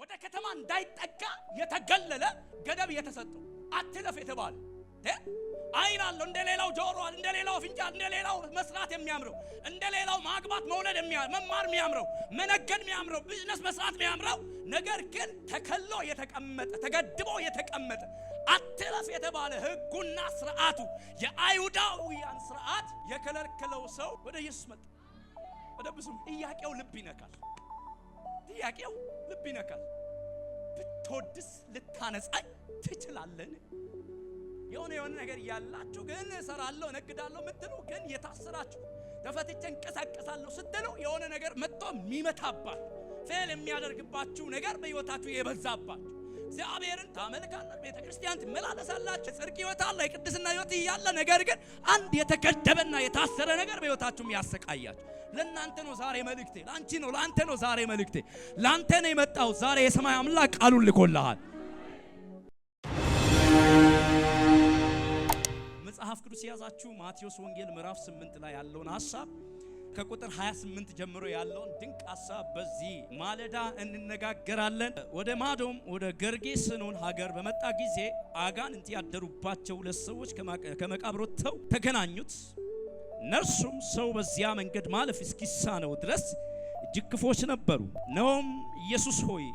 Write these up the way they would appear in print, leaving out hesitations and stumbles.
ወደ ከተማ እንዳይጠጋ የተገለለ ገደብ የተሰጠው አትለፍ የተባለ አይን አለው እንደሌላው ጆሮ እንደሌላው አፍንጫ እንደሌላው መስራት የሚያምረው እንደሌላው ማግባት መውለድ መማር የሚያምረው መነገድ የሚያምረው ቢዝነስ መስራት የሚያምረው ነገር ግን ተከሎ የተቀመጠ ተገድቦ የተቀመጠ አትለፍ የተባለ ሕጉና ሥርዓቱ የአይሁዳውያን ሥርዓት የከለከለው ሰው ወደ ኢየሱስ መጣ። ወደ ብዙ ጥያቄው ልብ ይነካል። ብትወድስ ልታነጻኝ ትችላለህ? የሆነ ነገር ያላችሁ ግን እሰራለሁ ነግዳለሁ ምትሉ ግን የታሰራችሁ ተፈትቼ እንቀሳቀሳለሁ ስትሉ የሆነ ነገር መጥቶ የሚመታባችሁ ፌል የሚያደርግባችሁ ነገር በህይወታችሁ የበዛባችሁ እግዚአብሔርን ታመልካላችሁ፣ ቤተክርስቲያን ትመላለሳላችሁ፣ ጽድቅ ህይወት አለ፣ የቅድስና ህይወት ያለ ነገር ግን አንድ የተገደበና የታሰረ ነገር በህይወታችሁም ያሰቃያችሁ ለእናንተ ነው ዛሬ መልእክቴ። ላንቺ ነው ላንተ ነው ዛሬ መልእክቴ። ላንተ ነው የመጣው ዛሬ የሰማይ አምላክ ቃሉን ልኮልሃል። መጽሐፍ ቅዱስ ያዛችሁ ማቴዎስ ወንጌል ምዕራፍ 8 ላይ ያለውን ሐሳብ ከቁጥር 28 ጀምሮ ያለውን ድንቅ ሐሳብ በዚህ ማለዳ እንነጋገራለን። ወደ ማዶም ወደ ገርጌስኖን ሀገር በመጣ ጊዜ አጋንንት ያደሩባቸው ሁለት ሰዎች ከመቃብር ወጥተው ተገናኙት። እነርሱም ሰው በዚያ መንገድ ማለፍ እስኪሳነው ድረስ እጅግ ክፉዎች ነበሩ። ነውም ኢየሱስ ሆይ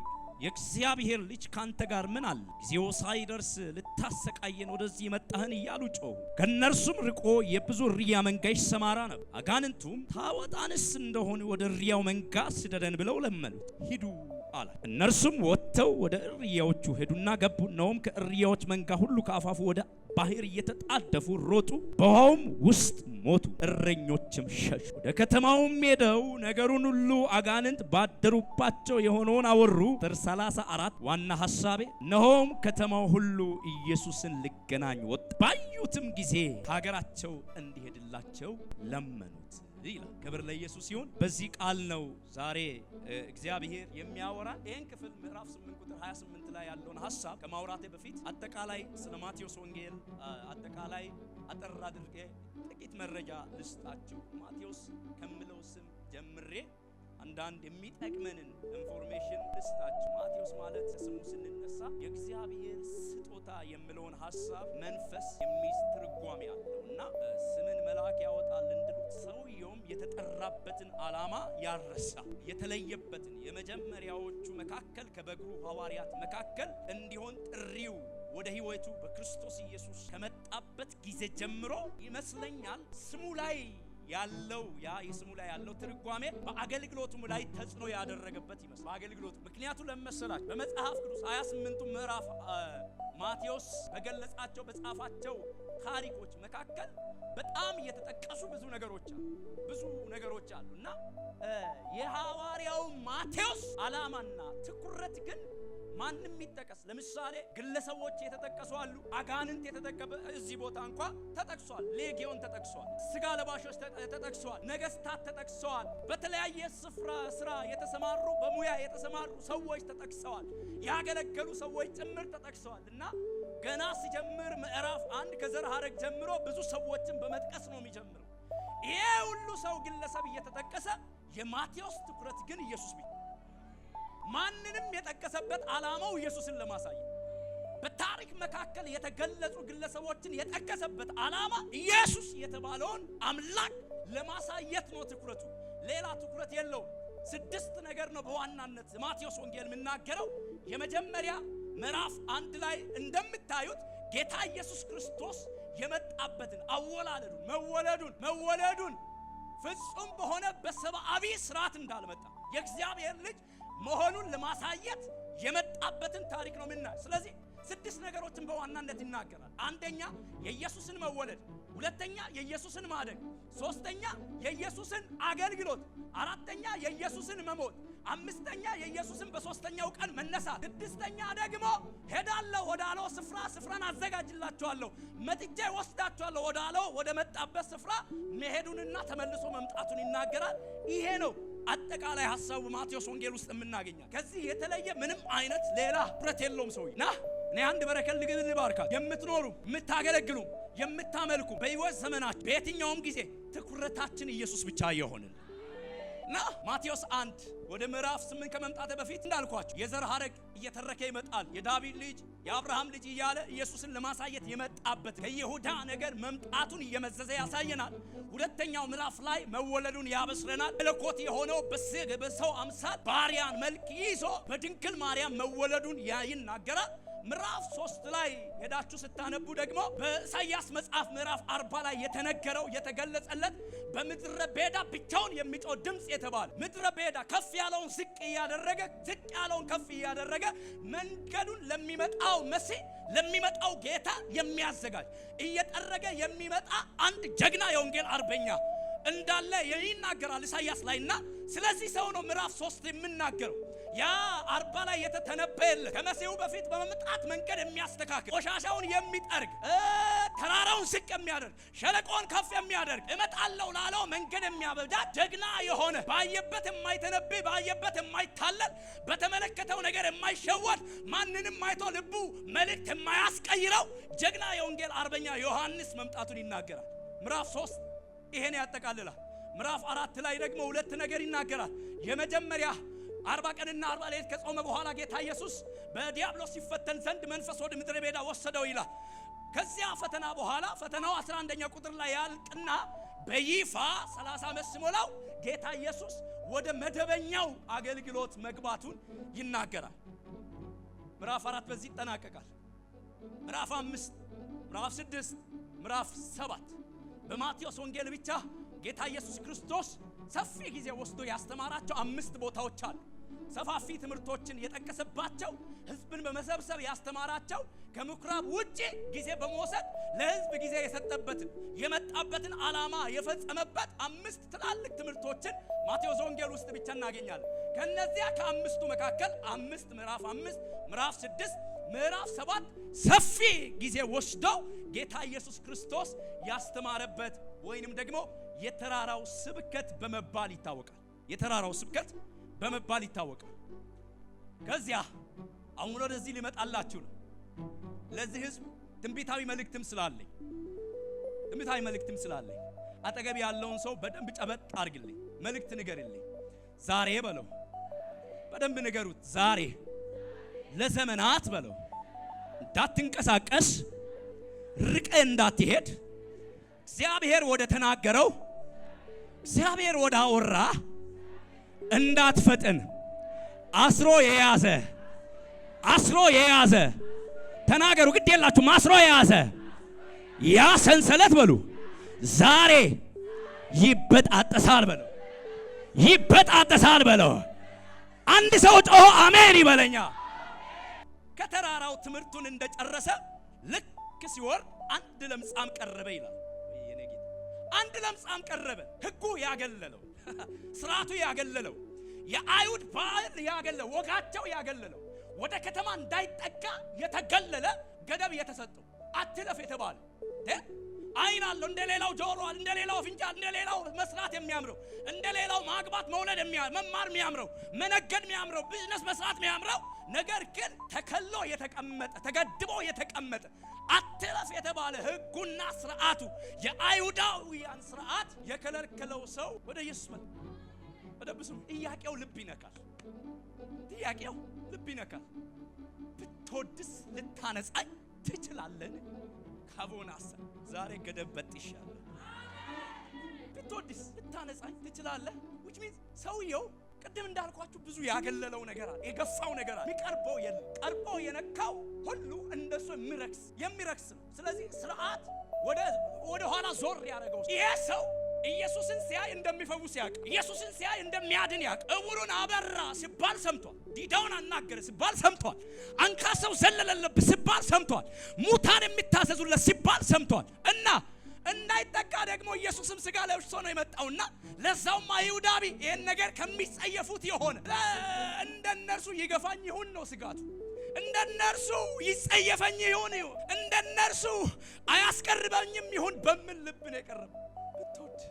የእግዚአብሔር ልጅ ካንተ ጋር ምን አለ? ጊዜው ሳይደርስ ልታሰቃየን ወደዚህ መጣህን እያሉ ጮሁ። ከነርሱም ርቆ የብዙ እሪያ መንጋ ይሰማራ ነበር። አጋንንቱም ታወጣንስ እንደሆነ ወደ እሪያው መንጋ ስደደን ብለው ለመኑት። ሂዱ አለ። እነርሱም ወጥተው ወደ እሪያዎቹ ሄዱና ገቡ። ነውም ከእሪያዎች መንጋ ሁሉ ከአፋፉ ወደ ባህር እየተጣደፉ ሮጡ፣ በውሃውም ውስጥ ሞቱ። እረኞችም ሸሹ። ወደ ከተማውም ሄደው ነገሩን ሁሉ አጋንንት ባደሩባቸው የሆነውን አወሩ። ቁጥር 34 ዋና ሐሳቤ እነሆም ከተማው ሁሉ ኢየሱስን ሊገናኙ ወጡ። ባዩትም ጊዜ ሀገራቸው እንዲሄድላቸው ለመኑት ይላል። ክብር ለኢየሱስ ይሁን። በዚህ ቃል ነው ዛሬ እግዚአብሔር የሚያወራ። ይህን ክፍል ምዕራፍ 8 ቁጥር 28 ላይ ያለውን ሐሳብ ከማውራቴ በፊት አጠቃላይ ስለ ማቴዎስ ወንጌል አጠቃላይ አጠር አድርጌ ጥቂት መረጃ ልስጣችሁ። ማቴዎስ ከምለው ስም ጀምሬ አንዳንድ የሚጠቅመንን ኢንፎርሜሽን ልስጣችሁ። ማቴዎስ ማለት ስሙ ስንነሳ የእግዚአብሔር ስጦታ የሚለውን ሐሳብ መንፈስ የሚይዝ ትርጓሜ አለውና ስምን መልአክ ያወጣል እንድሉት ሰውየውም የተጠራበትን ዓላማ ያረሳ የተለየበትን የመጀመሪያዎቹ መካከል ከበግሩ ሐዋርያት መካከል እንዲሆን ጥሪው ወደ ህይወቱ በክርስቶስ ኢየሱስ ከመጣበት ጊዜ ጀምሮ ይመስለኛል ስሙ ላይ ያለው የስሙ ላይ ያለው ትርጓሜ በአገልግሎቱም ላይ ተጽዕኖ ያደረገበት ይመስላል። በአገልግሎቱ ምክንያቱ ለመሰላችሁ በመጽሐፍ ቅዱስ 28ቱ ምዕራፍ ማቴዎስ በገለጻቸው በጻፋቸው ታሪኮች መካከል በጣም የተጠቀሱ ብዙ ነገሮች አሉና የሐዋርያው ማቴዎስ ዓላማና ትኩረት ግን ማንም ይጠቀስ። ለምሳሌ ግለሰቦች የተጠቀሱ አሉ። አጋንንት የተጠቀበ እዚህ ቦታ እንኳን ተጠቅሷል። ሌጊዮን ተጠቅሷል። ስጋ ለባሾች ተጠቅሷል። ነገስታት ተጠቅሰዋል። በተለያየ ስራ የተሰማሩ በሙያ የተሰማሩ ሰዎች ተጠቅሰዋል። ያገለገሉ ሰዎች ጭምር ተጠቅሰዋል። እና ገና ሲጀምር ምዕራፍ 1 ከዘር ሐረግ ጀምሮ ብዙ ሰዎችን በመጥቀስ ነው የሚጀምረው። ይሄ ሁሉ ሰው ግለሰብ እየተጠቀሰ የማቴዎስ ትኩረት ግን ኢየሱስ ብቻ። ማንንም የጠቀሰበት ዓላማው ኢየሱስን ለማሳየት በታሪክ መካከል የተገለጹ ግለሰቦችን የጠቀሰበት ዓላማ ኢየሱስ የተባለውን አምላክ ለማሳየት ነው ትኩረቱ። ሌላ ትኩረት የለውም። 6 ነገር ነው በዋናነት ማቴዎስ ወንጌል የሚናገረው። የመጀመሪያ ምዕራፍ 1 ላይ እንደምታዩት ጌታ ኢየሱስ ክርስቶስ የመጣበትን መወለዱን ፍጹም በሆነ በሰብአዊ ስርዓት እንዳልመጣ የእግዚአብሔር ልጅ መሆኑን ለማሳየት የመጣበትን ታሪክ ነው ምናየው። ስለዚህ 6 ነገሮችን በዋናነት ይናገራል። አንደኛ የኢየሱስን መወለድ፣ ሁለተኛ የኢየሱስን ማደግ፣ ሶስተኛ የኢየሱስን አገልግሎት፣ አራተኛ የኢየሱስን መሞት፣ አምስተኛ የኢየሱስን በሶስተኛው ቀን መነሳት፣ ስድስተኛ ደግሞ ሄዳለሁ ወዳለው ስፍራን አዘጋጅላችኋለሁ መጥቼ ወስዳችኋለሁ ወዳለው ወደ መጣበት ስፍራ መሄዱንና ተመልሶ መምጣቱን ይናገራል። ይሄ ነው አጠቃላይ ሐሳቡ ማቴዎስ ወንጌል ውስጥ የምናገኘው። ከዚህ የተለየ ምንም አይነት ሌላ ትኩረት የለውም። ሰውዬና እኔ አንድ በረከት ልባርካችሁ። የምትኖሩ የምታገለግሉ የምታመልኩ በሕይወት ዘመናችሁ በየትኛውም ጊዜ ትኩረታችን ኢየሱስ ብቻ ይሆንልን እና ማቴዎስ 1 ወደ ምዕራፍ 8 ከመምጣቴ በፊት እንዳልኳችሁ የዘር ሐረግ እየተረከ ይመጣል። የዳዊት ልጅ የአብርሃም ልጅ እያለ ኢየሱስን ለማሳየት የመጣበት ከይሁዳ ነገር መምጣቱን እየመዘዘ ያሳየናል። ሁለተኛው ምዕራፍ ላይ መወለዱን ያበስረናል። መለኮት የሆነው በሰው አምሳል ባሪያን መልክ ይዞ በድንግል ማርያም መወለዱን ይናገራል። ምዕራፍ 3 ላይ ሄዳችሁ ስታነቡ ደግሞ በኢሳይያስ መጽሐፍ ምዕራፍ 40 ላይ የተነገረው የተገለጸለት በምድረ በዳ ብቻውን የሚጮህ ድምጽ የተባለ ምድረ በዳ ከፍ ያለውን ዝቅ እያደረገ ዝቅ ያለውን ከፍ እያደረገ መንገዱን ለሚመጣው መሲህ ለሚመጣው ጌታ የሚያዘጋጅ እየጠረገ የሚመጣ አንድ ጀግና የወንጌል አርበኛ እንዳለ ይናገራል ኢሳይያስ ላይና ስለዚህ ሰው ነው ምዕራፍ 3 የሚናገረው። ያ 40 ላይ የተተነበየለት ከመሲሁ በፊት በመምጣት መንገድ የሚያስተካክል ቆሻሻውን የሚጠርግ ተራራውን ዝቅ የሚያደርግ ሸለቆን ከፍ የሚያደርግ እመጣለሁ ላለው መንገድ የሚያበጃ ጀግና የሆነ ባየበት የማይተነብይ ባየበት የማይታለል በተመለከተው ነገር የማይሸወድ ማንንም አይቶ ልቡ መልእክት የማያስቀይረው ጀግና የወንጌል አርበኛ ዮሐንስ መምጣቱን ይናገራል። ምዕራፍ 3 ይሄን ያጠቃልላል። ምዕራፍ 4 ላይ ደግሞ ሁለት ነገር ይናገራል። የመጀመሪያ 40 ቀንና 40 ሌሊት ከጾመ በኋላ ጌታ ኢየሱስ በዲያብሎስ ሲፈተን ዘንድ መንፈስ ወደ ምድረ በዳ ወሰደው ይላል። ከዚያ ፈተና በኋላ ፈተናው 11ኛ ቁጥር ላይ ያልቅና በይፋ 30 ዓመት ሲሞላው ጌታ ኢየሱስ ወደ መደበኛው አገልግሎት መግባቱን ይናገራል። ምዕራፍ 4 በዚህ ይጠናቀቃል። ምዕራፍ 5 ምዕራፍ 6 ምዕራፍ 7 በማቴዎስ ወንጌል ብቻ ጌታ ኢየሱስ ክርስቶስ ሰፊ ጊዜ ወስዶ ያስተማራቸው 5 ቦታዎች አሉ። ሰፋፊ ትምህርቶችን የጠቀሰባቸው ህዝብን በመሰብሰብ ያስተማራቸው ከምኩራብ ውጪ ጊዜ በመውሰድ ለህዝብ ጊዜ የሰጠበትን የመጣበትን ዓላማ የፈጸመበት 5 ትላልቅ ትምህርቶችን ማቴዎስ ወንጌል ውስጥ ብቻ እናገኛለን። ከነዚያ ከ5ቱ መካከል 5 ምዕራፍ 5 ምዕራፍ 6 ምዕራፍ 7 ሰፊ ጊዜ ወስዶ ጌታ ኢየሱስ ክርስቶስ ያስተማረበት ወይንም ደግሞ የተራራው ስብከት በመባል ይታወቃል። የተራራው ስብከት በመባል ይታወቃል። ከዚያ አሁን ወደዚህ ሊመጣላችሁ ነው። ለዚህ ህዝብ ትንቢታዊ መልእክትም ስላለኝ አጠገብ ያለውን ሰው በደንብ ጨበጥ አርግልኝ፣ መልእክት ንገርልኝ። ዛሬ በለው፣ በደንብ ንገሩት። ዛሬ ለዘመናት በለው እንዳትንቀሳቀስ ርቀ እንዳትሄድ እግዚአብሔር ወደ ተናገረው እግዚአብሔር ወደ አወራ እንዳትፈጥን አስሮ የያዘ ተናገሩ። ግድ የላችሁም። አስሮ የያዘ ያ ሰንሰለት በሉ ዛሬ ይበጣጠሳል በለው። አንድ ሰው ጮሆ አሜን ይበለኛ። ከተራራው ትምህርቱን እንደጨረሰ ልክ ሲወርድ አንድ ለምጻም ቀረበ ይላል። አንድ ለምጻም ቀረበ። ህጉ ያገለለው፣ ስርዓቱ ያገለለው፣ የአይሁድ ባህል ያገለለው፣ ወጋቸው ያገለለው፣ ወደ ከተማ እንዳይጠጋ የተገለለ ገደብ የተሰጠው አትለፍ የተባለ አይን አለው እንደሌላው ጆሮ እንደሌላው አፍንጫ እንደሌላው መስራት የሚያምረው እንደሌላው ማግባት መውለድ መማር የሚያምረው መነገድ የሚያምረው ቢዝነስ መስራት የሚያምረው ነገር ግን ተከሎ የተቀመጠ ተገድቦ የተቀመጠ አትለፍ የተባለ ህጉና ስርዓቱ የአይሁዳውያን ስርዓት የከለከለው ሰው ወደ ኢየሱስ መጣ። ወደብሱም ጥያቄው ልብ ይነካል። ብትወድስ ልታነጻኝ ትችላለህ? ካቦናስ ዛሬ ገደብ በጥሻለሁ። ብትወድስ ልታነጻኝ ትችላለህ? which means ሰውየው ቅድም እንዳልኳችሁ ብዙ ያገለለው ነገር አለ፣ የገፋው ነገር አለ። የሚቀርበው የለም። ቀርቦ የነካው ሁሉ እንደሱ የሚረክስ ነው። ስለዚህ ስርዓት ወደ ኋላ ዞር ያደረገው ይሄ ሰው ኢየሱስን ሲያይ እንደሚፈውስ ያቅ፣ ኢየሱስን ሲያይ እንደሚያድን ያቅ፣ እውሩን አበራ ሲባል ሰምቷል። ዲዳውን አናገረ ሲባል ሰምቷል። አንካሳው ዘለለለበት ሲባል ሰምቷል። ሙታን የሚታዘዙለት ሲባል ሰምቷል። እና እንዳይጠቃ ደግሞ ኢየሱስም ስጋ ለብሶ ነው የመጣውና ለዛውም አይሁዳዊ ይሄን ነገር ከሚጸየፉት የሆነ እንደነርሱ ይገፋኝ ይሁን ነው ስጋቱ። እንደነርሱ ይጸየፈኝ ይሁን፣ እንደነርሱ አያስቀርበኝም ይሁን በምን ልብ ነው የቀረበው? ብትወድ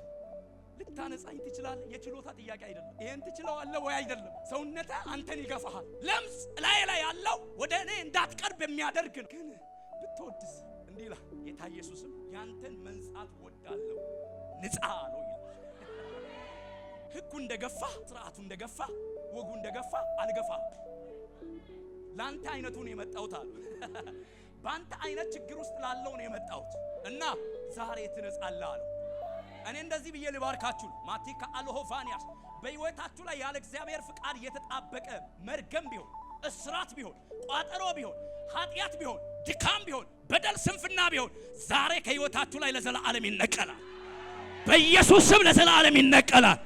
ልታነጻኝ ትችላለህ? የችሎታ ጥያቄ አይደለም። ይሄን ትችላለህ ወይ አይደለም? ሰውነቴ አንተን ይገፋሃል። ለምጽ ላይ ያለው ወደ እኔ እንዳትቀርብ የሚያደርግ ነው። ግን ብትወድስ እንዲህ ይላል ጌታ ኢየሱስም ያንተን መንጻት ወዳለው ንጻ ነው ይላል። ህጉ እንደገፋ ስርዓቱ እንደገፋ ወጉ እንደገፋ አልገፋ ላንተ አይነቱን የመጣውት አሉ ባንተ አይነት ችግር ውስጥ ላለው ነው የመጣውት እና ዛሬ ትነጻለህ አሉ። እኔ እንደዚህ ብዬ ልባርካችሁ ማቲካ አልሆፋኒያስ በህይወታችሁ ላይ ያለ እግዚአብሔር ፍቃድ የተጣበቀ መርገም ቢሆን እስራት ቢሆን ቋጠሮ ቢሆን ኃጢያት ቢሆን ድካም ቢሆን በደል ስንፍና ቢሆን ዛሬ ከህይወታችሁ ላይ ለዘላለም ይነቀላል። በኢየሱስ ስም ለዘላለም ይነቀላል።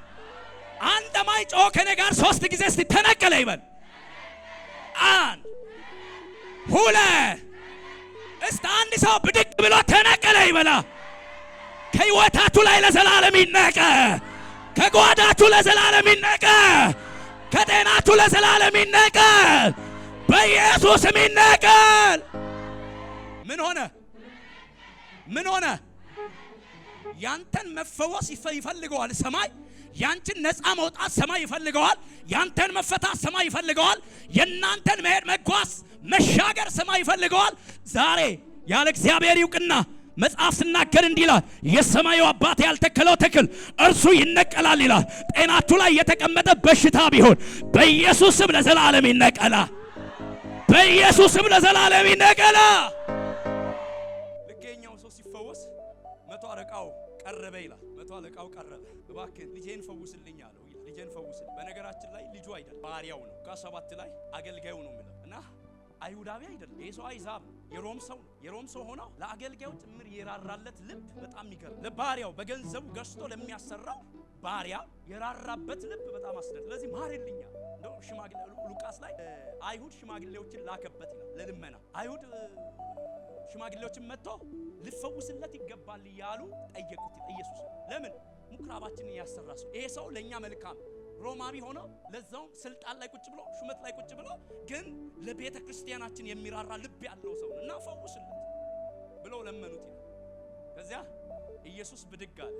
አንተ ማይጮህ ከኔ ጋር 3 ጊዜ እስቲ ተነቀለ ይበል። 1 2 እስቲ አንድ ሰው ብድግ ብሎ ተነቀለ ይበላ። ከህይወታችሁ ላይ ለዘላለም ይነቀል። ከጓዳችሁ ለዘላለም ይነቀል። ከጤናችሁ ለዘላለም ይነቀል። በኢየሱስ ስም ይነቀል። ምን ሆነ? ያንተን መፈወስ ይፈልገዋል ሰማይ። ያንቺን ነፃ መውጣት ሰማይ ይፈልገዋል። ያንተን መፈታት ሰማይ ይፈልገዋል። የናንተን መሄድ መጓዝ መሻገር ሰማይ ይፈልገዋል። ዛሬ ያለ እግዚአብሔር ይውቅና መጽሐፍ ሲናገር እንዲህ ይላል፣ የሰማዩ አባት ያልተከለው ተክል እርሱ ይነቀላል ይላል። ጤናችሁ ላይ የተቀመጠ በሽታ ቢሆን በኢየሱስ ስም ለዘላለም ይነቀላል። በኢየሱስ ስም ለዘላለም ይነቀላል። ልገኛው ሰው ሲፈወስ 100 አለቃው ቀረበ ይላል። 100 አለቃው ቀረበ፣ እባክህ ልጄን ፈውስልኝ አለው። ልጄን ፈውስልኝ። በነገራችን ላይ ልጁ አይደለም ባሪያው ነው። ከ7 ላይ አገልጋዩ ነው የሚለው እና አይሁዳዊ አይደለም። የሰው አይዛብ የሮም ሰው ነው። የሮም ሰው ሆኖ ለአገልጋዩ ጭምር የራራለት ልብ በጣም ይገርም። ለባሪያው በገንዘቡ ገዝቶ ለሚያሰራው ባሪያ የራራበት ልብ በጣም አስደንቅ። ስለዚህ ማርልኛ እንደው ሽማግሌ ሉቃስ ላይ አይሁድ ሽማግሌዎችን ላከበት ይላል ለልመና። አይሁድ ሽማግሌዎችን መጥቶ ልፈውስለት ይገባል እያሉ ጠየቁት ኢየሱስ። ለምን ምኩራባችንን ያሰራ ሰው ይሄ ሰው ለኛ መልካም ሮማዊ ሆኖ ለዛው ስልጣን ላይ ቁጭ ብሎ ሹመት ላይ ቁጭ ብሎ ግን ለቤተ ክርስቲያናችን የሚራራ ልብ ያለው ሰው እና ፈውስለት ብለው ለመኑት ይላል። ከዚያ ኢየሱስ ብድግ አለ።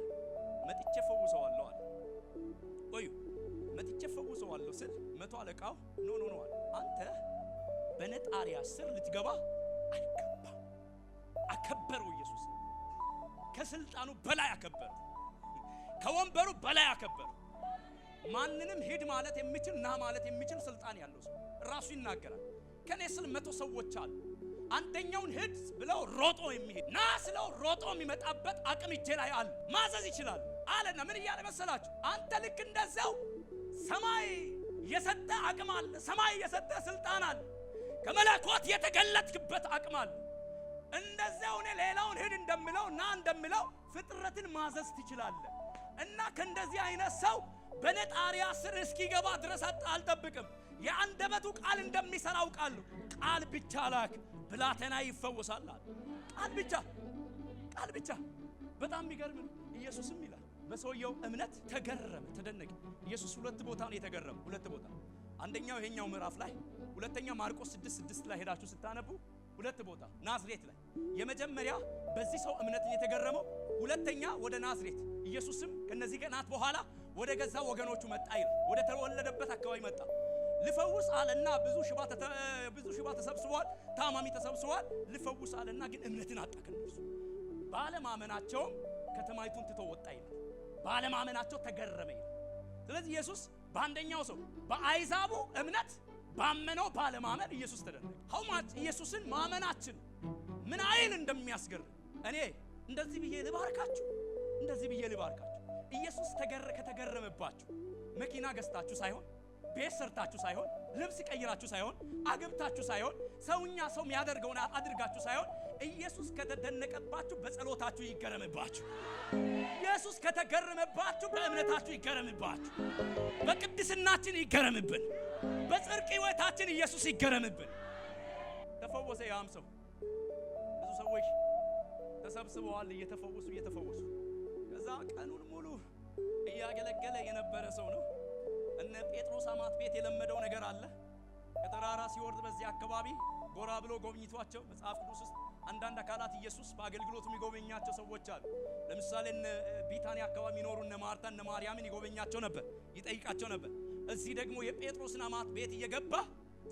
መጥቼ ፈውሰዋለሁ አለ። ቆዩ መጥቼ ፈውሰዋለሁ ስል 100 አለቃው ኖ አለ። አንተ በነጣሪያ ስር ልትገባ አይገባም። አከበረው ኢየሱስ። ከስልጣኑ በላይ አከበረው። ከወንበሩ በላይ አከበረው። ማንንም ሂድ ማለት የሚችል ና ማለት የሚችል ስልጣን ያለው ሰው ራሱ ይናገራል። ከኔ ስል 100 ሰዎች አሉ። አንደኛውን ሂድ ብለው ሮጦ የሚሄድ ና ስለው ሮጦ የሚመጣበት አቅም እጄ ላይ አለ። ማዘዝ ይችላል አለና ምን እያለ መሰላችሁ? አንተ ልክ እንደዛው ሰማይ የሰጠ አቅም አለ። ሰማይ የሰጠ ስልጣን አለ። ከመለኮት የተገለጥክበት አቅም አለ። እንደዛው እኔ ሌላውን ሂድ እንደምለው ና እንደምለው ፍጥረትን ማዘዝ ትችላለህ። እና ከእንደዚህ አይነት ሰው በነጣሪያ ስር እስኪገባ ድረስ አልጠብቅም። የአንደበቱ ቃል እንደሚሰራ አውቃለሁ። ቃል ብቻ ላክ ብላቴና ይፈወሳል። ቃል ብቻ። በጣም የሚገርም ነው። ኢየሱስም ይላል በሰውየው እምነት ተገረመ፣ ተደነቀ። ኢየሱስ 2 ቦታ ነው የተገረመው። 2 ቦታ። አንደኛው ይሄኛው ምዕራፍ ላይ፣ ሁለተኛ ማርቆስ 6:6 ላይ ሄዳችሁ ስታነቡ 2 ቦታ ናዝሬት ላይ። የመጀመሪያ በዚህ ሰው እምነትን የተገረመው፣ ሁለተኛ ወደ ናዝሬት ኢየሱስም ከነዚህ ቀናት በኋላ ወደ ገዛ ወገኖቹ መጣ ይላል። ወደ ተወለደበት አካባቢ መጣ። ልፈውስ አለና ብዙ ሽባ ተሰብስቧል፣ ታማሚ ተሰብስቧል። ልፈውስ አለና ግን እምነትን አጣ። እነሱ ባለማመናቸው ከተማይቱን ትቶ ወጣ ይላል። ባለማመናቸው ተገረመ ይላል። ስለዚህ ኢየሱስ በአንደኛው ሰው በአይዛቡ እምነት ባመነው ባለማመን ኢየሱስ ተደነቀ። ሀውማት ኢየሱስን ማመናችን ምን አይል እንደሚያስገርም እኔ እንደዚህ ብዬ ልባርካችሁ። ኢየሱስ ከተገረመባችሁ መኪና ገዝታችሁ ሳይሆን፣ ቤት ሰርታችሁ ሳይሆን፣ ልብስ ቀይራችሁ ሳይሆን፣ አግብታችሁ ሳይሆን፣ ሰውኛ ሰው የሚያደርገውን አድርጋችሁ ሳይሆን፣ ኢየሱስ ከተደነቀባችሁ በጸሎታችሁ ይገረምባችሁ። ኢየሱስ ከተገረመባችሁ በእምነታችሁ ይገረምባችሁ። በቅድስናችን ይገረምብን። በጽድቅ ሕይወታችን ኢየሱስ ይገረምብን። ተፈወሰ ያም ሰው። ብዙ ሰዎች ተሰብስበዋል እየተፈወሱ ከዛ ቀኑን ሙሉ እያገለገለ የነበረ ሰው ነው። እነ ጴጥሮስ አማት ቤት የለመደው ነገር አለ። ከተራራ ሲወርድ በዚህ አካባቢ ጎራ ብሎ ጎብኝቷቸው መጽሐፍ ቅዱስ ውስጥ አንዳንድ አካላት ኢየሱስ በአገልግሎቱ የሚጎበኛቸው ሰዎች አሉ። ለምሳሌ እነ ቢታንያ አካባቢ የሚኖሩ እነ ማርታ እነ ማርያምን ይጎበኛቸው ነበር፣ ይጠይቃቸው ነበር። እዚህ ደግሞ የጴጥሮስን አማት ቤት እየገባ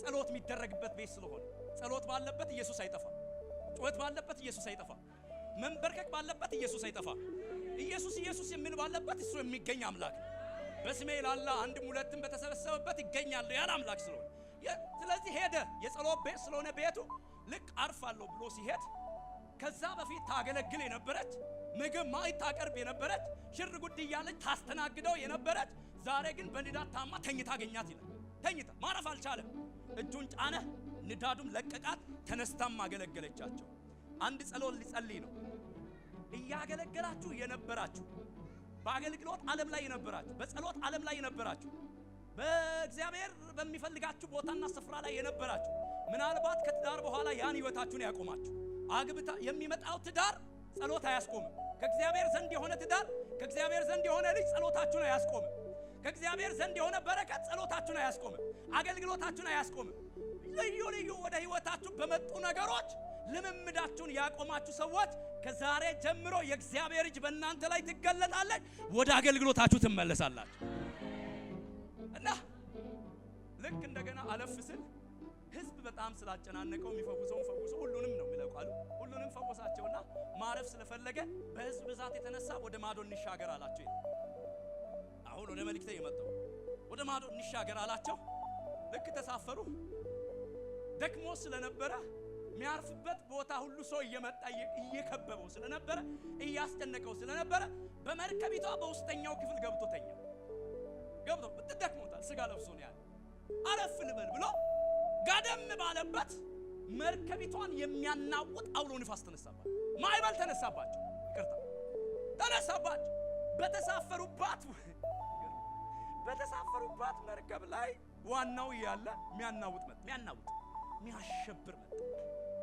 ጸሎት የሚደረግበት ቤት ስለሆነ ጸሎት ባለበት ኢየሱስ አይጠፋ፣ ጩኸት ባለበት ኢየሱስ አይጠፋ፣ መንበርከክ ባለበት ኢየሱስ አይጠፋ። ኢየሱስ የምን ባለበት እሱ የሚገኝ አምላክ። በስሜ ላለ አንድም ሁለትም በተሰበሰበበት ይገኛሉ ያለ አምላክ ስለሆነ ስለዚህ ሄደ። የጸሎት ቤት ስለሆነ ቤቱ ልክ አርፋለሁ ብሎ ሲሄድ ከዛ በፊት ታገለግል የነበረች ምግብ ማዕድ ታቀርብ የነበረች ሽር ጉድ እያለች ታስተናግደው የነበረች ዛሬ ግን በንዳድ ታማ ተኝታ አገኛት ይላል። ተኝታ ማረፍ አልቻለም። እጁን ጫነ፣ ንዳዱም ለቀቃት። ተነስታም አገለገለቻቸው። አንድ ጸሎት ሊጸልይ ነው። እያገለገላችሁ የነበራችሁ በአገልግሎት ዓለም ላይ የነበራችሁ በጸሎት ዓለም ላይ የነበራችሁ በእግዚአብሔር በሚፈልጋችሁ ቦታና ስፍራ ላይ የነበራችሁ ምናልባት ከትዳር በኋላ ያን ህይወታችሁን ያቆማችሁ አግብታ የሚመጣው ትዳር ጸሎት አያስቆምም። ከእግዚአብሔር ዘንድ የሆነ ትዳር ከእግዚአብሔር ዘንድ የሆነ ልጅ ጸሎታችሁን አያስቆምም። ከእግዚአብሔር ዘንድ የሆነ በረከት ጸሎታችሁን አያስቆምም። አገልግሎታችሁን አያስቆምም። ልዩ ልዩ ወደ ህይወታችሁ በመጡ ነገሮች ልምምዳችሁን ያቆማችሁ ሰዎች ከዛሬ ጀምሮ የእግዚአብሔር እጅ በእናንተ ላይ ትገለጣለች። ወደ አገልግሎታችሁ ትመለሳላችሁ። እና ልክ እንደገና አለፍ ስል ህዝብ በጣም ስላጨናነቀው የሚፈውሰውን ፈውሶ ሁሉንም ነው የሚለቋሉ። ሁሉንም ፈወሳቸውና ማረፍ ስለፈለገ በህዝብ ብዛት የተነሳ ወደ ማዶ እንሻገር አላቸው። አሁን ወደ መልእክቴ የመጣው ወደ ማዶ እንሻገር አላቸው። ልክ ተሳፈሩ። ደክሞ ስለነበረ የሚያርፍበት ቦታ ሁሉ ሰው እየመጣ እየከበበው ስለነበረ እያስጨነቀው ስለነበረ በመርከቢቷ በውስጠኛው ክፍል ገብቶ ተኛ። ገብቶ ብትደክሞታል ስጋ ለብሶ ነው ያለ። አረፍ ልበል ብሎ ጋደም ባለበት መርከቢቷን የሚያናውጥ አውሎ ንፋስ ተነሳባቸው። ማዕበል ተነሳባቸው። ይቅርታ ተነሳባቸው። በተሳፈሩባት መርከብ ላይ ዋናው ያለ የሚያናውጥ መጣ። የሚያሸብር መጣ።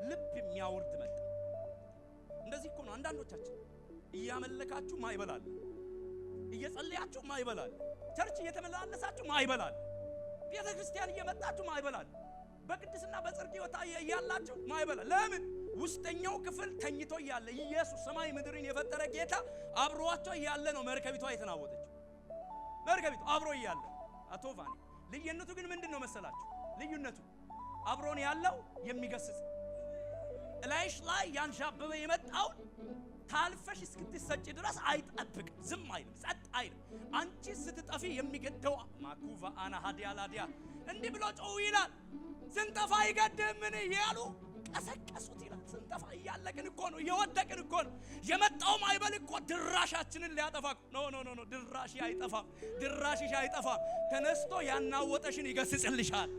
ልብ የሚያወርድ መጣ። እንደዚህ እኮ ነው አንዳንዶቻችን እያመለካችሁ ማዕበል አለ፣ እየጸለያችሁ ማዕበል አለ፣ ቸርች እየተመላለሳችሁ ማዕበል አለ፣ ቤተ ክርስቲያን እየመጣችሁ ማዕበል አለ፣ በቅድስና በጽድቅ ሕይወት ያላችሁ ማዕበል አለ። ለምን? ውስጠኛው ክፍል ተኝቶ ያለ ኢየሱስ ሰማይ ምድርን የፈጠረ ጌታ አብሮአቸው ያለ ነው መርከቢቷ የተናወጠችው። መርከቢቷ አብሮ ያለ አቶ ቫኒ ልዩነቱ ግን ምንድነው መሰላችሁ? ልዩነቱ አብሮን ያለው የሚገስጽ እላይሽ ላይ ያንዣበበ የመጣው ታልፈሽ እስክትሰጪ ድረስ አይጠብቅ፣ ዝም አይልም፣ ጸጥ አይልም። አንቺ ስትጠፊ የሚገደው ማኩቫ አና ሃዲያላዲያ እንዲህ ብሎ ጮው ይላል። ስንጠፋ አይገድም ምን ይያሉ ቀሰቀሱት ይላል። ስንጠፋ እያለቅን እኮ ነው፣ እየወደቅን እኮ ነው። የመጣው ማዕበል እኮ ድራሻችንን ሊያጠፋ ኖ ድራሽ አይጠፋም፣ ድራሽሽ አይጠፋም። ተነስቶ ያናወጠሽን ይገስጽልሻል።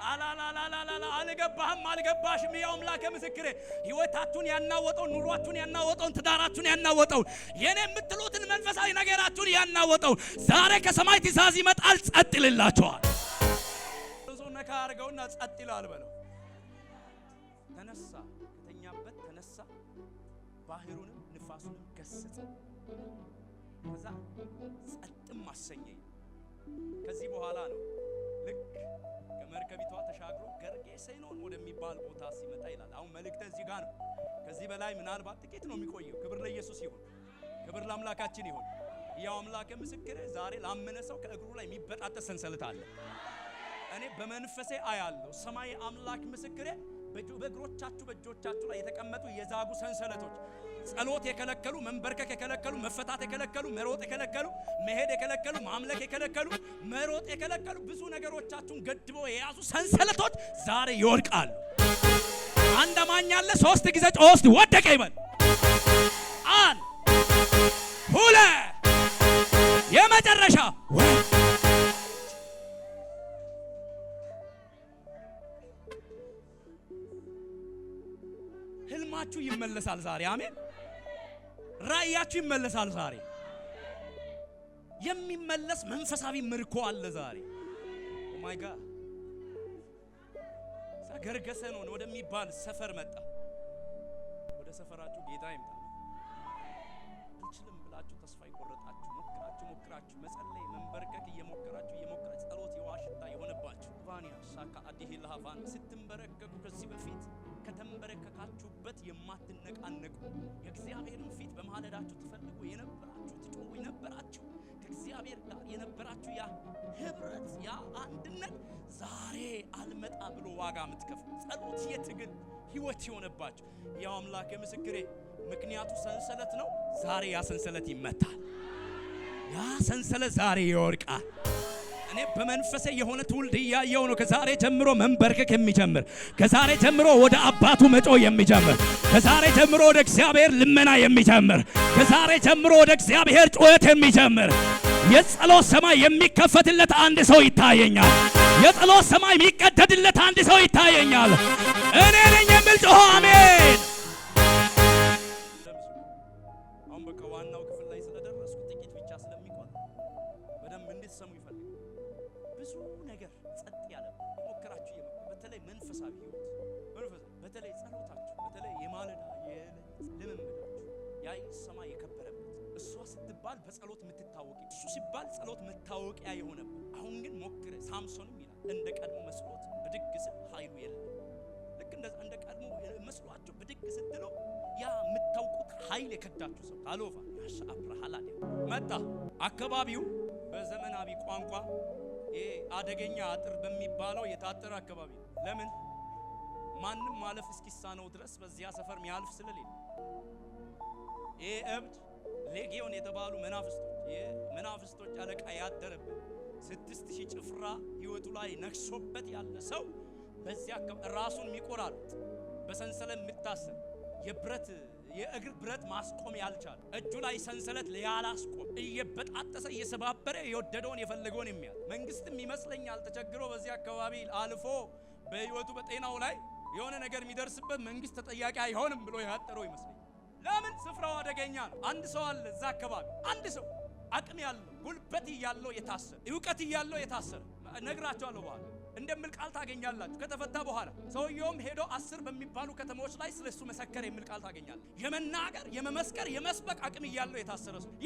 አላላላላላ አልገባሽም። ያው አምላክ ምስክሬ ህይወታችሁን ያናወጠው፣ ኑሯችሁን ያናወጠው፣ ትዳራችሁን ያናወጠው፣ የኔ የምትሉትን መንፈሳዊ ነገራችሁን ያናወጠው ዛሬ ከሰማይ ትእዛዝ ይመጣል። ጸጥ ይልላችኋል። ብዙ ነካ አድርገውና ጸጥ ይላል በለው። ተነሳ፣ ከተኛበት ተነሳ፣ ባህሩንም ንፋሱንም ገሰጸ። ከዛ ጸጥም አሰኘኝ። ከዚህ በኋላ ነው ልክ ከመርከቢቷ ተሻግሮ ገርጌሴኖን ወደሚባል ቦታ ሲመጣ ይላል። አሁን መልእክት እዚህ ጋር ነው። ከዚህ በላይ ምናልባት ጥቂት ነው የሚቆየው። ክብር ለኢየሱስ ይሁን፣ ክብር ለአምላካችን ይሁን። ያው አምላክ ምስክሬ ዛሬ ላመነ ሰው ከእግሩ ላይ የሚበጣጠስ ሰንሰለት አለ። እኔ በመንፈሴ አያለሁ። ሰማይ አምላክ ምስክሬ በእግሮቻችሁ በእጆቻችሁ ላይ የተቀመጡ የዛጉ ሰንሰለቶች፣ ጸሎት የከለከሉ፣ መንበርከክ የከለከሉ፣ መፈታት የከለከሉ፣ መሮጥ የከለከሉ፣ መሄድ የከለከሉ፣ ማምለክ የከለከሉ፣ መሮጥ የከለከሉ ብዙ ነገሮቻችሁን ገድበው የያዙ ሰንሰለቶች ዛሬ ይወድቃሉ። አንድ አማኝ አለ 3 ጊዜ ጮስት ወደቀ ይበል። 1 2 የመጨረሻ ህልማችሁ ይመለሳል ዛሬ። አሜን። ራእያችሁ ይመለሳል ዛሬ። የሚመለስ መንፈሳዊ ምርኮ አለ ዛሬ። ኦ ማይ ጋድ። ገርጌሴኖን ወደሚባል ሰፈር መጣ። ወደ ሰፈራችሁ ጌታ ይምጣ። አልችልም ብላችሁ ተስፋ ይቆረጣችሁ ሞክራችሁ መጸለይ መንበርከክ እየሞከራችሁ ጸሎት የዋሽታ የሆነባችሁ ቫኒያ ሳካ አዲሂላሃቫን ስትንበረከኩ ከዚህ በፊት ከተንበረከካችሁበት የማትነቃነቁ የእግዚአብሔርን ፊት በማለዳችሁ ትፈልጉ የነበራችሁ ትጮሁ የነበራችሁ ከእግዚአብሔር ጋር የነበራችሁ ያ ህብረት ያ አንድነት ዛሬ አልመጣ ብሎ ዋጋ የምትከፍሉ ጸሎት የትግል ህይወት የሆነባችሁ ያው አምላክ ምስክሬ ምክንያቱ ሰንሰለት ነው። ዛሬ ያ ሰንሰለት ይመታል። ያ ሰንሰለት ዛሬ ይወርቃል። እኔ በመንፈሴ የሆነ ትውልድ ያየው ነው። ከዛሬ ጀምሮ መንበርከክ የሚጀምር፣ ከዛሬ ጀምሮ ወደ አባቱ መጮ የሚጀምር፣ ከዛሬ ጀምሮ ወደ እግዚአብሔር ልመና የሚጀምር፣ ከዛሬ ጀምሮ ወደ እግዚአብሔር ጩኸት የሚጀምር፣ የጸሎት ሰማይ የሚከፈትለት አንድ ሰው ይታየኛል። የጸሎት ሰማይ የሚቀደድለት አንድ ሰው ይታየኛል። እኔ ነኝ የሚል ጮህ አሜን። አሁን በቃ ዋናው ክፍል ላይ ስለደረስኩ ጥቂት ብቻ ስለሚቆይ በደንብ እንድትሰሙ ይፈልጋል። ብዙ ነገር ጸጥ ያለ ሞከራችሁ በተለይ መንፈሳዊ ህይወት በተለይ ጸሎታችሁ በተለይ የማለዳ ልምምዳችሁ ያ ሰማይ የከበረበት እሷ ስትባል በጸሎት የምትታወቂ እሱ ሲባል ጸሎት መታወቂያ የሆነበት አሁን ግን ሞክረ ሳምሶንም ይላል እንደ ቀድሞ መስሎት ብድግ ስል ኃይሉ የለም። ልክ እንደ ቀድሞ መስሏችሁ ብድግ ስትለው ያ የምታውቁት ኃይል የከዳችሁ ሰው አሎፋ ያሻ አብርሃላ መጣ። አካባቢው በዘመናዊ ቋንቋ አደገኛ አጥር በሚባለው የታጠረ አካባቢ ነው። ለምን ማንም ማለፍ እስኪሳነው ድረስ በዚያ ሰፈር የሚያልፍ ስለሌለ እብድ ሌጊዮን የተባሉ መናፍስቶች አለቃ ያደረበት 6000 ጭፍራ ህይወቱ ላይ ነክሶበት ያለ ሰው በዚያ ራሱን የሚቆራርጥ በሰንሰለት የሚታሰር የእግር ብረት ማስቆም ያልቻለ እጁ ላይ ሰንሰለት ያላስቆም እየበጣጠሰ እየሰባበረ የወደደውን የፈለገውን የሚያል መንግስትም ይመስለኛል ተቸግሮ በዚህ አካባቢ አልፎ በህይወቱ በጤናው ላይ የሆነ ነገር የሚደርስበት መንግስት ተጠያቂ አይሆንም ብሎ ያጠረው ይመስለኛል። ለምን ስፍራው አደገኛ ነው። አንድ ሰው አለ እዛ አካባቢ፣ አንድ ሰው አቅም ያለው ጉልበት ያለው የታሰረ ዕውቀት ያለው የታሰረ ነግራቸዋለሁ። በኋላ እንደምል ቃል ታገኛላችሁ። ከተፈታ በኋላ ሰውየውም ሄዶ 10 በሚባሉ ከተሞች ላይ ስለሱ መሰከር የሚል ቃል ታገኛለህ። የመናገር የመመስከር የመስበክ አቅም ያለው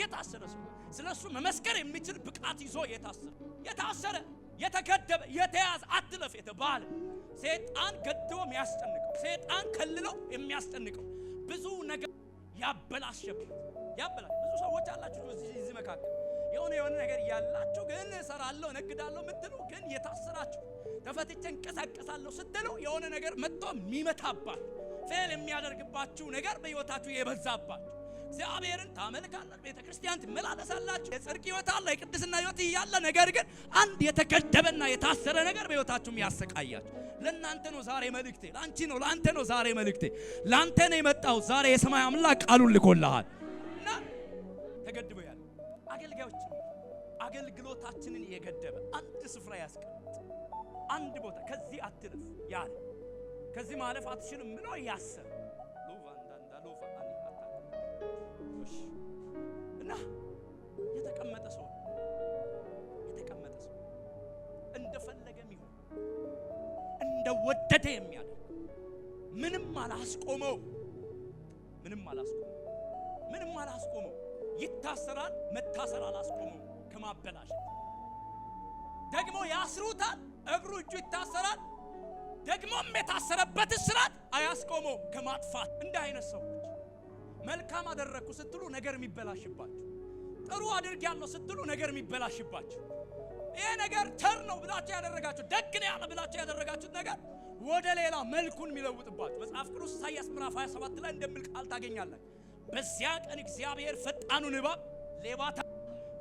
የታሰረ ሰው ስለሱ መመስከር የሚችል ብቃት ይዞ የታሰረ የተገደበ የተያዘ አትለፍ የተባለ ሰይጣን ገድቦ የሚያስጨንቀው ሰይጣን ከልሎ የሚያስጨንቀው ብዙ ነገር ያበላሸበት ብዙ ሰዎች አላችሁ እዚህ መካከል የሆነ ነገር ያላችሁ ግን እሰራለሁ ነግዳለሁ ምትሉ ግን የታሰራችሁ ተፈትቼ እንቀሳቀሳለሁ ስትሉ የሆነ ነገር መጥቶ የሚመታባችሁ ፌል የሚያደርግባችሁ ነገር በህይወታችሁ የበዛባችሁ እግዚአብሔርን ታመልካላችሁ፣ ቤተክርስቲያን ትመላለሳላችሁ፣ የጽድቅ ህይወት አለ፣ የቅድስና ህይወት ያለ ነገር ግን አንድ የተገደበና የታሰረ ነገር በህይወታችሁም ያሰቃያችሁ ለእናንተ ነው ዛሬ መልእክቴ። ላንቺ ነው ላንተ ነው ዛሬ መልእክቴ። ላንተ ነው የመጣው ዛሬ የሰማይ አምላክ ቃሉን ልኮልሃል እና ተገድበው ያለ አገልግሎታችንን የገደበ አንድ ስፍራ ያስቀምጥ፣ አንድ ቦታ ከዚህ አትለፍ ያለ ከዚህ ማለፍ አትችልም ብሎ ያሰረ እና የተቀመጠ ሰው እንደፈለገም ይሁን እንደወደደ የሚያደርግ ምንም አላስቆመው። ይታሰራል፣ መታሰር አላስቆመው ከማበላሸት። ደግሞ ያስሩታል፣ እግሩ እጁ ይታሰራል፣ ደግሞም የታሰረበት እስራት አያስቆመው ከማጥፋት። እንደ አይነት ሰዎች መልካም አደረኩ ስትሉ ነገር የሚበላሽባችሁ፣ ጥሩ አድርጊያለሁ ስትሉ ነገር የሚበላሽባችሁ፣ ይሄ ነገር ተር ነው ብላችሁ ያደረጋችሁ ደግ ነው ያለ ብላችሁ ያደረጋችሁት ነገር ወደ ሌላ መልኩን የሚለውጥባችሁ መጽሐፍ ቅዱስ ኢሳይያስ ምዕራፍ 27 ላይ እንደሚል ቃል ታገኛላችሁ። በዚያ ቀን እግዚአብሔር ፈጣኑን እባብ ሌባታ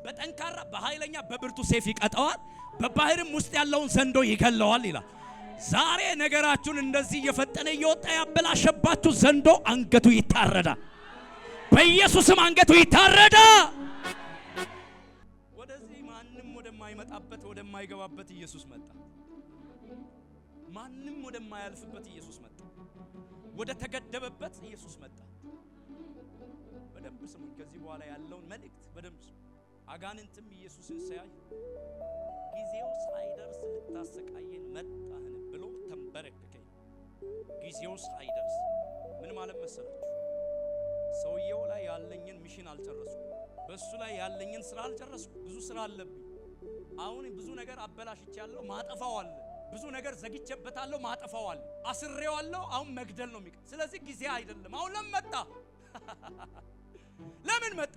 በጠንካራ በኃይለኛ በብርቱ ሰይፍ ይቀጣዋል፣ በባህርም ውስጥ ያለውን ዘንዶ ይገለዋል ይላል። ዛሬ ነገራችሁን እንደዚህ እየፈጠነ እየወጣ ያበላሸባችሁ ዘንዶ አንገቱ ይታረዳል። በኢየሱስም አንገቱ ይታረዳል። ወደዚህ ማንም ወደማይመጣበት ወደማይገባበት ኢየሱስ መጣ። ማንም ወደማያልፍበት ኢየሱስ መጣ። ወደ ተገደበበት ኢየሱስ መጣ። በደንብ ስሙኝ። ከዚህ በኋላ ያለውን መልእክት በደንብ ስሙ። አጋንንትም ኢየሱስን ሲያይ ጊዜው ሳይደርስ ልታሰቃየን መጣህን ብሎ ተንበረከከ። ጊዜው ሳይደርስ ምን ማለት መሰላችሁ? ሰውየው ላይ ያለኝን ሚሽን አልጨረስኩም። በሱ ላይ ያለኝን ስራ አልጨረስኩም። ብዙ ስራ አለብኝ። አሁን ብዙ ነገር አበላሽቻለሁ፣ ማጠፋው አለ። ብዙ ነገር ዘግቼበታለሁ፣ ማጠፋው አለ። አስሬዋለሁ፣ አሁን መግደል ነው የሚቀር። ስለዚህ ጊዜ አይደለም። አሁን ለምን መጣ? ለምን መጣ?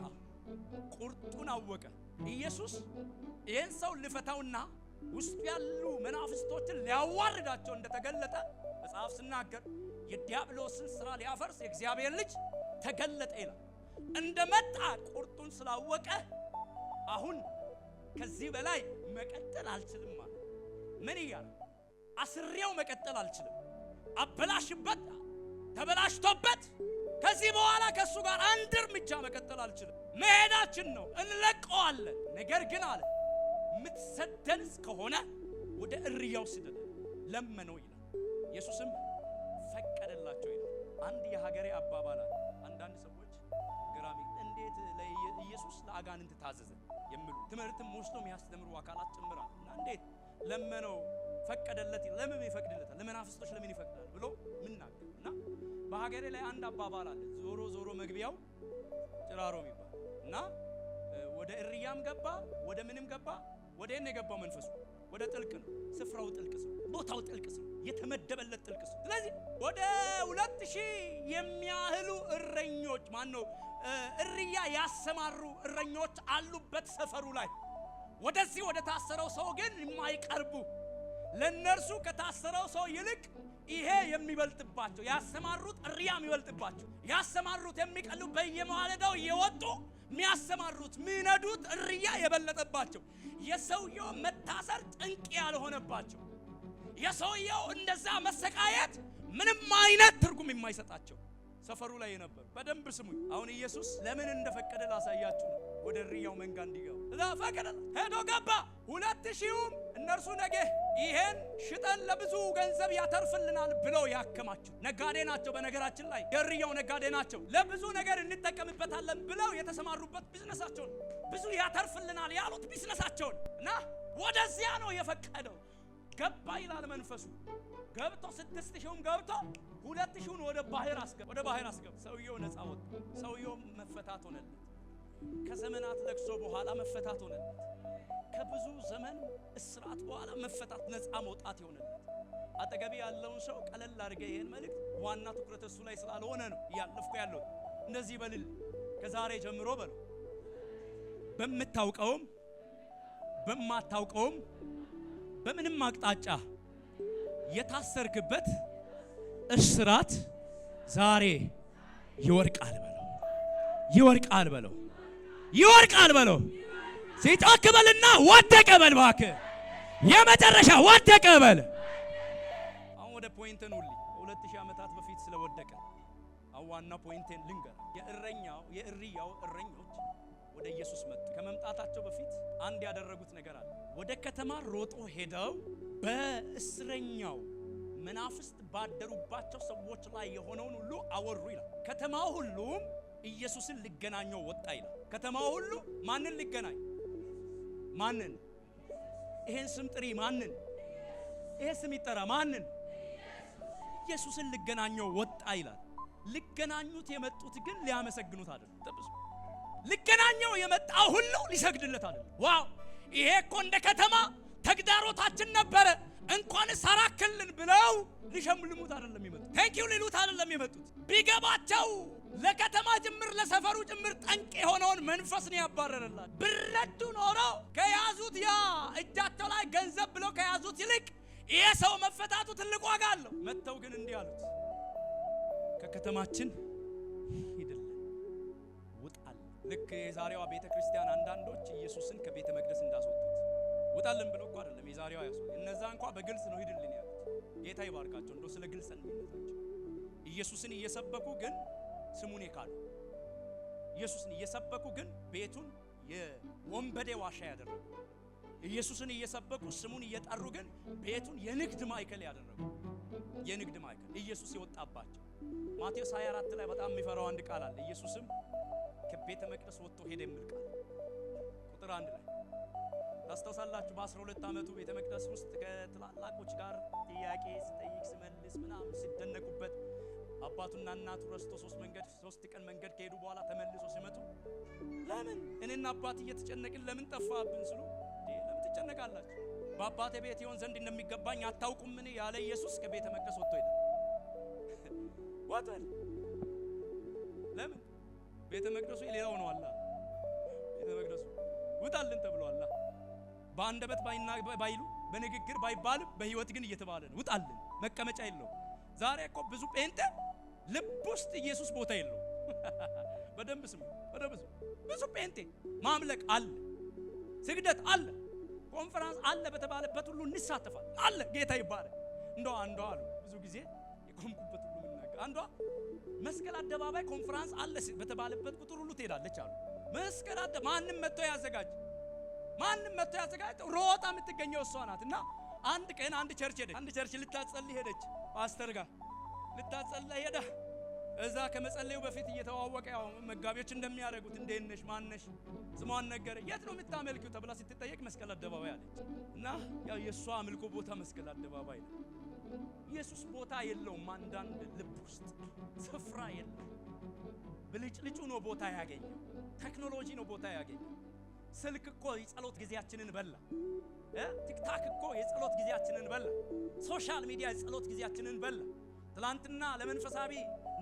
ቁርጡን አወቀ። ኢየሱስ ይህን ሰው ልፈታውና ውስጥ ያሉ መናፍስቶችን ሊያዋርዳቸው እንደተገለጠ መጽሐፍ ሲናገር የዲያብሎስን ስራ ሊያፈርስ የእግዚአብሔር ልጅ ተገለጠ ይላል። እንደመጣ ቁርጡን ስላወቀ አሁን ከዚህ በላይ መቀጠል አልችልም ማለት ምን ይያል አስሬው መቀጠል አልችልም አበላሽበት ተበላሽቶበት ከዚህ በኋላ ከሱ ጋር አንድ እርምጃ መቀጠል አልችልም መሄዳችን ነው እንለቀዋለን ነገር ግን አለ ምትሰደን ከሆነ ወደ እርያው ስደድ ለመነው ይላል ኢየሱስም ፈቀደላቸው ይላል አንድ የሀገሬ አባባል አንዳንድ ሰዎች ግራሚ እንዴት ለኢየሱስ ለአጋንንት ታዘዘ የሚሉ ትምህርትም ወስዶ የሚያስተምሩ አካላት ጭምራል እና እንዴት ለመነው ፈቀደለት ለምን ይፈቅድለታል ለመናፍስቶች ለምን ይፈቅዳል ብሎ ምናገርና በሀገሬ ላይ አንድ አባባል አለ ዞሮ ዞሮ መግቢያው ጭራሮ የሚባል እና ወደ እርያም ገባ ወደ ምንም ገባ ወደ እኔ የገባው መንፈሱ ወደ ጥልቅ ነው ስፍራው ጥልቅ ነው ቦታው ጥልቅ ነው የተመደበለት ጥልቅ ነው ስለዚህ ወደ 2000 የሚያህሉ እረኞች ማን ነው እርያ ያሰማሩ እረኞች አሉበት ሰፈሩ ላይ ወደዚህ ወደ ታሰረው ሰው ግን የማይቀርቡ ለነርሱ ከታሰረው ሰው ይልቅ ይሄ የሚበልጥባቸው ያሰማሩት እርያ የሚበልጥባቸው ያሰማሩት የሚቀሉ በየማለዳው እየወጡ የሚያሰማሩት ሚነዱት እርያ የበለጠባቸው የሰውየው መታሰር ጥንቅ ያልሆነባቸው የሰውየው እንደዛ መሰቃየት ምንም አይነት ትርጉም የማይሰጣቸው ሰፈሩ ላይ ነበር በደንብ ስሙኝ አሁን ኢየሱስ ለምን እንደፈቀደ ላሳያችሁ ነው ወደ እርያው መንጋ እንዲገባ እዛ ፈቀደ ሄዶ ገባ 2000ም እነርሱ ነገ ይሄን ሽጠን ለብዙ ገንዘብ ያተርፍልናል ብለው ያከማቹ ነጋዴ ናቸው በነገራችን ላይ የእርያው ነጋዴ ናቸው ለብዙ ነገር እንጠቀምበታለን ብለው የተሰማሩበት ቢዝነሳቸው ብዙ ያተርፍልናል ያሉት ቢዝነሳቸው እና ወደዚያ ነው የፈቀደው ገባ ይላል መንፈሱ ገብቶ 6000ም ገብቶ 2000ን ወደ ባህር አስገባ ሰውየው ነፃ ወጣ ሰውየው መፈታት ሆነለት ከዘመናት ለቅሶ በኋላ መፈታት ሆነለት ከብዙ ዘመን እስራት በኋላ መፈታት ነፃ መውጣት ይሆነለት አጠገቢ ያለውን ሰው ቀለል አድርገ ይሄን መልእክት ዋና ትኩረት እሱ ላይ ስላልሆነ ነው ያለፍኩ ያለው እንደዚህ በልል ከዛሬ ጀምሮ በል በመታውቀውም በማታውቀውም በምንም አቅጣጫ የታሰርክበት እስራት ዛሬ ይወርቃል በለው ሲጮክ በልና ወደቀ በል እባክህ የመጨረሻ ወደቀ በል አሁን ወደ ፖይንትን ሁሉ 2000 ዓመታት በፊት ስለወደቀ አዋና ፖይንትን ልንገር የእርያው እረኞች ወደ ኢየሱስ መጡ ከመምጣታቸው በፊት አንድ ያደረጉት ነገር አለ ወደ ከተማ ሮጦ ሄደው በእስረኛው መናፍስት ባደሩባቸው ሰዎች ላይ የሆነውን ሁሉ አወሩ ይላል ከተማው ሁሉ ኢየሱስን ሊገናኘው ወጣ ይላል ከተማው ሁሉ ማንን ሊገናኝ ማንን ይሄን ስም ጥሪ ማንን ይሄ ስም ይጠራ ማንን ኢየሱስን ሊገናኘው ወጣ ይላል ሊገናኙት የመጡት ግን ሊያመሰግኑት አይደለም ተብሱ ሊገናኘው የመጣው ሁሉ ሊሰግድለት አይደለም ዋው ይሄ እኮ እንደ ከተማ ተግዳሮታችን ነበረ እንኳን ሰራክልን ብለው ሊሸምልሙት አይደለም ይመጡት ቴንኪው ሊሉት አይደለም ይመጡት ቢገባቸው ለከተማ ጅምር ለሰፈሩ ጅምር ጠንቅ የሆነውን መንፈስ ነው ያባረረላቸው ብረዱ ኖሮ ከያዙት ያ እጃቸው ላይ ገንዘብ ብለው ከያዙት ይልቅ ይሄ ሰው መፈታቱ ትልቅ ዋጋ አለው መተው ግን እንዲህ አሉት ከከተማችን ሂድልን ውጣል ልክ የዛሬዋ ቤተክርስቲያን አንዳንዶች ኢየሱስን ከቤተ መቅደስ እንዳስወጡት ውጣልን ብለው እኮ አይደለም የዛሬዋ ያስወጡ እነዛ እንኳን በግልጽ ነው ሂድልን ያሉት ጌታ ይባርካቸው እንደው ስለ ግልጽነታቸው ኢየሱስን እየሰበኩ ግን ስሙን ይካሉ ኢየሱስን እየሰበኩ ግን ቤቱን የወንበዴ ዋሻ ያደረጉ ኢየሱስን እየሰበኩ ስሙን እየጠሩ ግን ቤቱን የንግድ ማዕከል ያደረጉ የንግድ ማዕከል ኢየሱስ ይወጣባቸው ማቴዎስ 24 ላይ በጣም የሚፈራው አንድ ቃል አለ ኢየሱስም ከቤተ መቅደስ ወጥቶ ሄደ የሚል ቃል ቁጥር 1 ላይ ታስተውሳላችሁ በ12 ዓመቱ ቤተ መቅደስ ውስጥ ከትላላቆች ጋር ጥያቄ ሲጠይቅ ሲመልስ ምናምን ሲደነቁበት አባቱና እናቱ ረስቶ 3 ቀን መንገድ ከሄዱ በኋላ ተመልሶ ሲመጡ ለምን እኔና አባት እየተጨነቅን ለምን ጠፋብን ስሉ ለምን ትጨነቃላችሁ በአባቴ ቤት ይሆን ዘንድ እንደሚገባኝ አታውቁም ምን ያለ ኢየሱስ ከቤተ መቅደስ ወጥቶ ሄደ ወጣል ለምን ቤተ መቅደሱ ሌላው ነው አላ ቤተ መቅደሱ ውጣልን ተብሏል በአንደበት ባይሉ በንግግር ባይባልም በህይወት ግን እየተባለ ነው ውጣልን መቀመጫ የለው ዛሬ እኮ ብዙ ጴንጤ ልብ ውስጥ ኢየሱስ ቦታ የለው በደንብ ስሙ ብዙ ጴንጤ ማምለክ አለ ስግደት አለ፣ ኮንፈረንስ አለ በተባለበት ሁሉ እንሳተፋል አለ። ጌታ ይባረክ። እንደው አንዷ አሉ ብዙ ጊዜ የቆምኩበት ሁሉ ምናገር አንዷ መስቀል አደባባይ ኮንፈረንስ አለ በተባለበት ቁጥር ሁሉ ትሄዳለች አሉ። መስቀል ማንም መጥቶ ያዘጋጅ ሮጣ የምትገኘው እሷ ናትና አንድ ቀን አንድ ቸርች ሄደች። አንድ ቸርች ልታጸልይ ሄደች። ፓስተር ጋር ልታጸልይ ሄዳ እዛ ከመጸለዩ በፊት እየተዋወቀ ያው መጋቢዎች እንደሚያደርጉት እንዴት ነሽ ማነሽ ስሟን ነገረ። የት ነው የምታመልኪው ተብላ ስትጠየቅ መስቀል አደባባይ አለች። እና ያው የሷ አምልኮ ቦታ መስቀል አደባባይ ነው። ኢየሱስ ቦታ የለውም። አንዳንድ ልብ ውስጥ ስፍራ የለው። ብልጭልጩ ነው ቦታ ያገኘው። ቴክኖሎጂ ነው ቦታ ያገኘው። ስልክ እኮ የጸሎት ጊዜያችንን በላ። ቲክታክ እኮ የጸሎት ጊዜያችንን በላ። ሶሻል ሚዲያ የጸሎት ጊዜያችንን በላ። ትላንትና ለመንፈሳዊ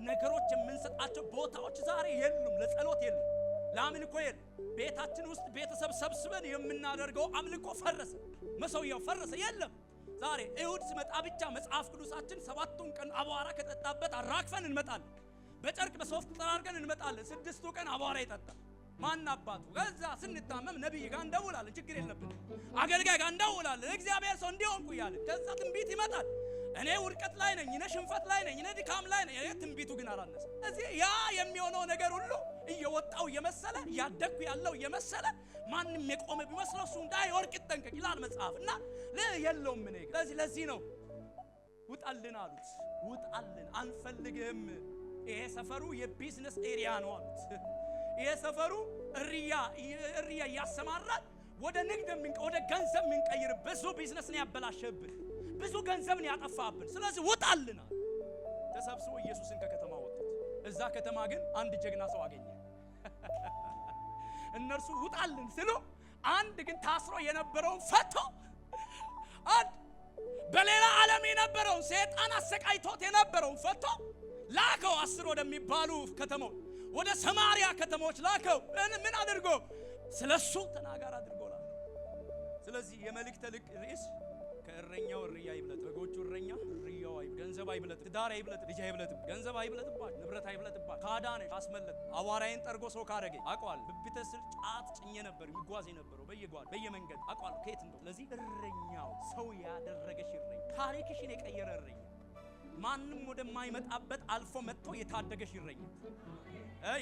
ነገሮች የምንሰጣቸው ቦታዎች ዛሬ የሉም። ለጸሎት የሉም፣ ለአምልኮ የሉም። ቤታችን ውስጥ ቤተሰብ ሰብስበን የምናደርገው አምልኮ ፈረሰ። መሰውያው ፈረሰ፣ የለም። ዛሬ እሁድ ሲመጣ ብቻ መጽሐፍ ቅዱሳችን 7ቱን ቀን አቧራ ከጠጣበት አራክፈን እንመጣለን። በጨርቅ በሶፍት ጠራርገን እንመጣለን። 6ቱ ቀን አቧራ ይጠጣል። ማን አባቱ ከዛ ስንታመም ነብይ ጋር እንደውላለን። ችግር የለብንም። አገልጋይ ጋር እንደውላለን። እግዚአብሔር ሰው እንዲሆንኩ ይላል። ከዛ ትንቢት ይመጣል። እኔ ውድቀት ላይ ነኝ፣ እኔ ሽንፈት ላይ ነኝ፣ እኔ ድካም ላይ ነኝ። ትንቢቱ ግን አላነሰ። እዚህ ያ የሚሆነው ነገር ሁሉ እየወጣው እየመሰለ ያደኩ ያለው እየመሰለ ማንንም የቆመ ቢመስለው እሱ እንዳይወርቅ ይጠንቀቅ ይላል መጽሐፍ። እና የለውም እኔ ለዚህ ነው ውጣልን አሉት። ውጣልን አንፈልግም። ይሄ ሰፈሩ የቢዝነስ ኤሪያ ነው አሉት። ይሄ ሰፈሩ እርያ ያሰማራል። ወደ ንግድ ወደ ገንዘብ ምንቀይር ብዙ ቢዝነስ ነው ያበላሸብን፣ ብዙ ገንዘብ ነው ያጠፋብን። ስለዚህ ውጣልና ተሰብስበው ኢየሱስን ከከተማ ወጡት። እዛ ከተማ ግን አንድ ጀግና ሰው አገኘ። እነርሱ ውጣልን ሲሉ አንድ ግን ታስሮ የነበረውን ፈቶ አንድ በሌላ ዓለም የነበረውን ሰይጣን አሰቃይቶት የነበረውን ፈቶ ላከው። 10 ወደሚባሉ ከተሞች ወደ ሰማሪያ ከተሞች ላከው። ምን አድርጎ? ስለሱ ተናጋር አድርጎ ላከው። ስለዚህ የመልእክት ርዕስ ከእረኛው እርያ ይብለጥ። በጎቹ እረኛ እርያው አይብለጥ። ገንዘብ አይብለጥ፣ ትዳር አይብለጥ፣ ልጅ አይብለጥ፣ ገንዘብ አይብለጥባት፣ ንብረት አይብለጥባት። ካዳነሽ ካስመለጥ አዋራዬን ጠርጎ ሰው ካረገኝ አውቀዋለሁ። ብብተ ስር ጫት ጭኜ ነበር የሚጓዝ የነበረው በየመንገድ አውቀዋለሁ ከየት እንደው። ስለዚህ እረኛው ሰው ያደረገሽ እረኛ፣ ታሪክሽን የቀየረ እረኛ፣ ማንም ወደማይመጣበት አልፎ መጥቶ የታደገሽ እረኛ።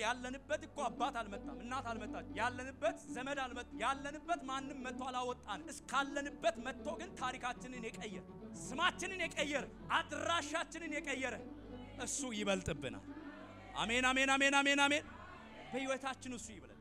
ያለንበት እኮ አባት አልመጣም፣ እናት አልመጣች፣ ያለንበት ዘመድ አልመጣ፣ ያለንበት ማንም መጥቶ አላወጣን። እስካለንበት መጥቶ ግን ታሪካችንን የቀየረ፣ ስማችንን የቀየረ፣ አድራሻችንን የቀየረ እሱ ይበልጥብናል። አሜን፣ አሜን፣ አሜን፣ አሜን፣ አሜን። በሕይወታችን እሱ ይበልጥ።